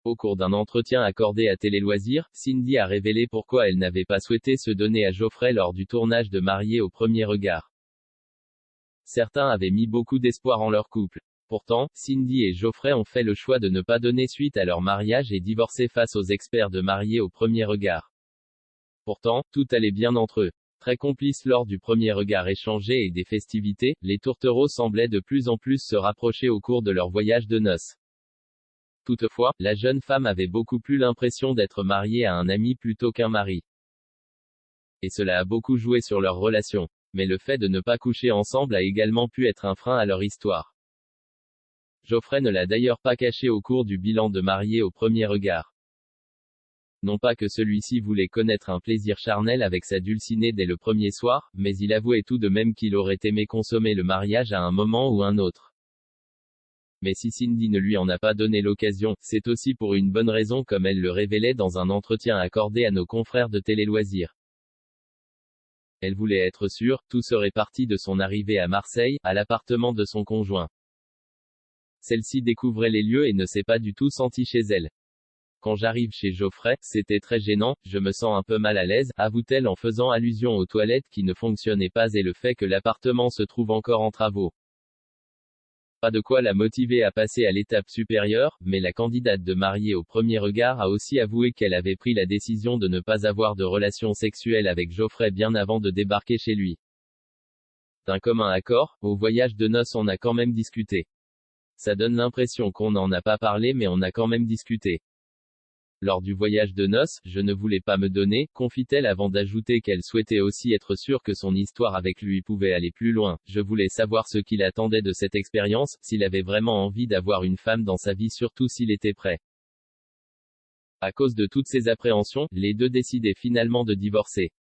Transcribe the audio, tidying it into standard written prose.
Au cours d'un entretien accordé à Télé Loisirs, Cindy a révélé pourquoi elle n'avait pas souhaité se donner à Geoffrey lors du tournage de Mariés au premier regard. Certains avaient mis beaucoup d'espoir en leur couple. Pourtant, Cindy et Geoffrey ont fait le choix de ne pas donner suite à leur mariage et divorcer face aux experts de Mariés au premier regard. Pourtant, tout allait bien entre eux. Très complices lors du premier regard échangé et des festivités, les tourtereaux semblaient de plus en plus se rapprocher au cours de leur voyage de noces. Toutefois, la jeune femme avait beaucoup plus l'impression d'être mariée à un ami plutôt qu'un mari. Et cela a beaucoup joué sur leur relation. Mais le fait de ne pas coucher ensemble a également pu être un frein à leur histoire. Geoffrey ne l'a d'ailleurs pas caché au cours du bilan de Mariés au premier regard. Non pas que celui-ci voulait connaître un plaisir charnel avec sa dulcinée dès le premier soir, mais il avouait tout de même qu'il aurait aimé consommer le mariage à un moment ou un autre. Mais si Cindy ne lui en a pas donné l'occasion, c'est aussi pour une bonne raison comme elle le révélait dans un entretien accordé à nos confrères de Télé Loisirs. Elle voulait être sûre, tout serait parti de son arrivée à Marseille, à l'appartement de son conjoint. Celle-ci découvrait les lieux et ne s'est pas du tout sentie chez elle. Quand j'arrive chez Geoffrey, c'était très gênant, je me sens un peu mal à l'aise, avoue-t-elle en faisant allusion aux toilettes qui ne fonctionnaient pas et le fait que l'appartement se trouve encore en travaux. Pas de quoi la motiver à passer à l'étape supérieure, mais la candidate de Mariés au premier regard a aussi avoué qu'elle avait pris la décision de ne pas avoir de relations sexuelles avec Geoffrey bien avant de débarquer chez lui. D'un commun accord, au voyage de noces on a quand même discuté. Ça donne l'impression qu'on n'en a pas parlé mais on a quand même discuté. Lors du voyage de noces, je ne voulais pas me donner, confie-t-elle avant d'ajouter qu'elle souhaitait aussi être sûre que son histoire avec lui pouvait aller plus loin. Je voulais savoir ce qu'il attendait de cette expérience, s'il avait vraiment envie d'avoir une femme dans sa vie, surtout s'il était prêt. À cause de toutes ces appréhensions, les deux décidaient finalement de divorcer.